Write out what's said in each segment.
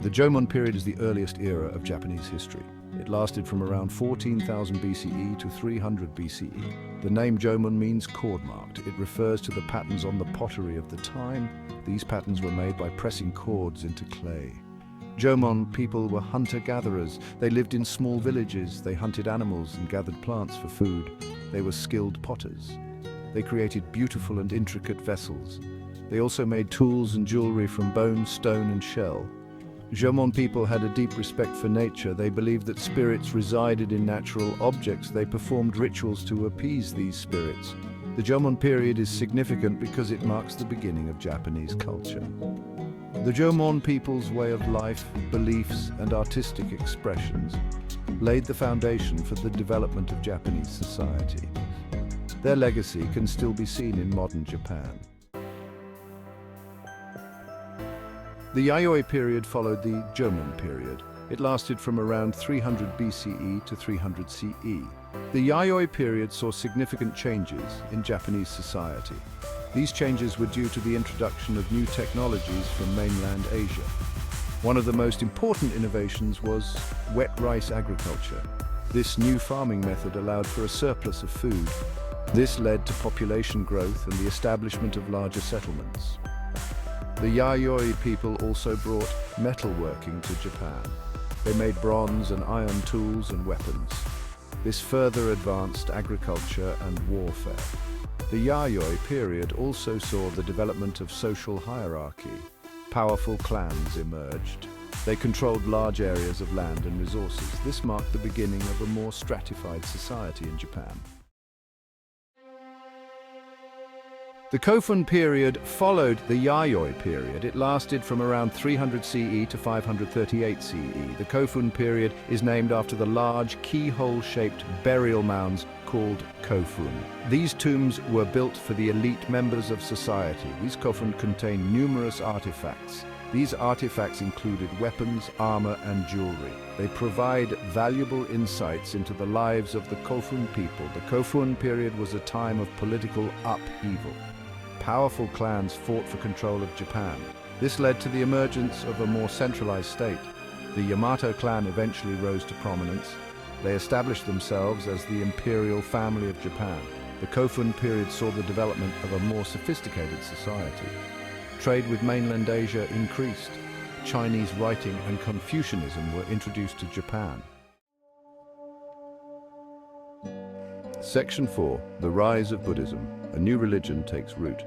The Jomon period is the earliest era of Japanese history. It lasted from around 14,000 BCE to 300 BCE. The name Jomon means cord-marked. It refers to the patterns on the pottery of the time. These patterns were made by pressing cords into clay. Jomon people were hunter-gatherers. They lived in small villages. They hunted animals and gathered plants for food. They were skilled potters. They created beautiful and intricate vessels. They also made tools and jewelry from bone, stone, and shell. Jomon people had a deep respect for nature. They believed that spirits resided in natural objects. They performed rituals to appease these spirits. The Jomon period is significant because it marks the beginning of Japanese culture. The Jomon people's way of life, beliefs, and artistic expressions laid the foundation for the development of Japanese society. Their legacy can still be seen in modern Japan. The Yayoi period followed the Jomon period. It lasted from around 300 BCE to 300 CE. The Yayoi period saw significant changes in Japanese society. These changes were due to the introduction of new technologies from mainland Asia. One of the most important innovations was wet rice agriculture. This new farming method allowed for a surplus of food. This led to population growth and the establishment of larger settlements. The Yayoi people also brought metalworking to Japan. They made bronze and iron tools and weapons. This further advanced agriculture and warfare. The Yayoi period also saw the development of social hierarchy. Powerful clans emerged. They controlled large areas of land and resources. This marked the beginning of a more stratified society in Japan. The Kofun period followed the Yayoi period. It lasted from around 300 CE to 538 CE. The Kofun period is named after the large keyhole-shaped burial mounds called kofun. These tombs were built for the elite members of society. These kofun contain numerous artifacts. These artifacts included weapons, armor, and jewelry. They provide valuable insights into the lives of the Kofun people. The Kofun period was a time of political upheaval. Powerful clans fought for control of Japan. This led to the emergence of a more centralized state. The Yamato clan eventually rose to prominence. They established themselves as the imperial family of Japan. The Kofun period saw the development of a more sophisticated society. Trade with mainland Asia increased. Chinese writing and Confucianism were introduced to Japan. Section 4. The Rise of Buddhism. A new religion takes root.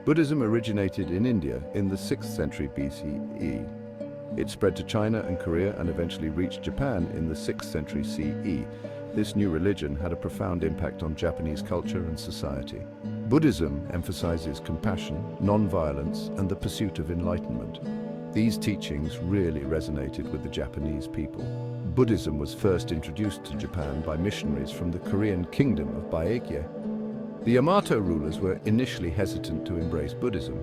Buddhism originated in India in the 6th century BCE. It spread to China and Korea and eventually reached Japan in the 6th century CE. This new religion had a profound impact on Japanese culture and society. Buddhism emphasizes compassion, non-violence, and the pursuit of enlightenment. These teachings really resonated with the Japanese people. Buddhism was first introduced to Japan by missionaries from the Korean kingdom of Baekje. The Yamato rulers were initially hesitant to embrace Buddhism,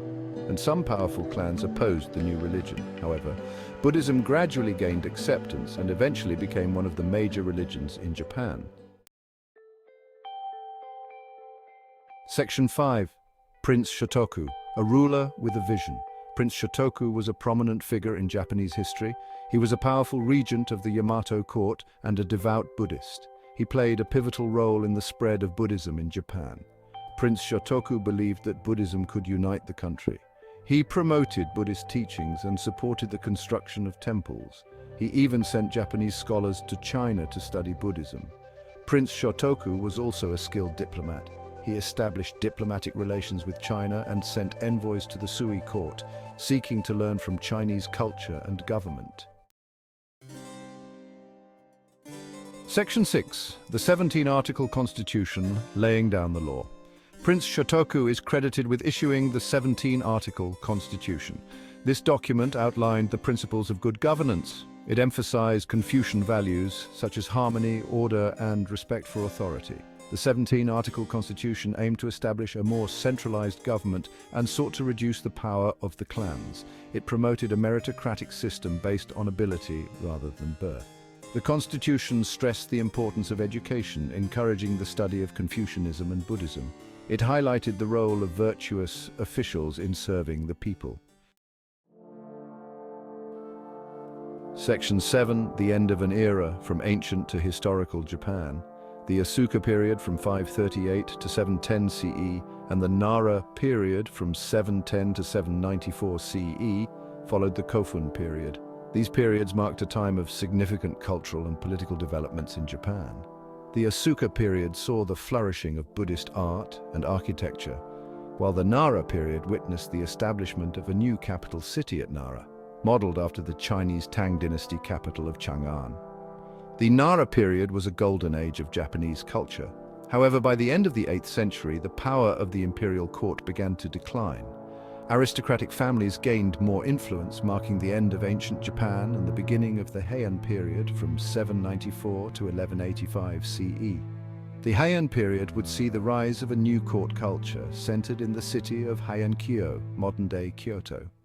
and some powerful clans opposed the new religion. However, Buddhism gradually gained acceptance and eventually became one of the major religions in Japan. Section 5. Prince Shotoku, a ruler with a vision. Prince Shotoku was a prominent figure in Japanese history. He was a powerful regent of the Yamato court and a devout Buddhist. He played a pivotal role in the spread of Buddhism in Japan. Prince Shotoku believed that Buddhism could unite the country. He promoted Buddhist teachings and supported the construction of temples. He even sent Japanese scholars to China to study Buddhism. Prince Shotoku was also a skilled diplomat. He established diplomatic relations with China and sent envoys to the Sui court, seeking to learn from Chinese culture and government. Section 6. The 17-article Constitution, laying down the law. Prince Shotoku is credited with issuing the 17-article Constitution. This document outlined the principles of good governance. It emphasized Confucian values such as harmony, order, and respect for authority. The 17-article Constitution aimed to establish a more centralized government and sought to reduce the power of the clans. It promoted a meritocratic system based on ability rather than birth. The Constitution stressed the importance of education, encouraging the study of Confucianism and Buddhism. It highlighted the role of virtuous officials in serving the people. Section 7, the end of an era from ancient to historical Japan. The Asuka period from 538 to 710 CE and the Nara period from 710 to 794 CE followed the Kofun period. These periods marked a time of significant cultural and political developments in Japan. The Asuka period saw the flourishing of Buddhist art and architecture, while the Nara period witnessed the establishment of a new capital city at Nara, modeled after the Chinese Tang dynasty capital of Chang'an. The Nara period was a golden age of Japanese culture. However, by the end of the 8th century, the power of the imperial court began to decline. Aristocratic families gained more influence, marking the end of ancient Japan and the beginning of the Heian period from 794 to 1185 CE. The Heian period would see the rise of a new court culture centered in the city of Heian-kyo, modern-day Kyoto.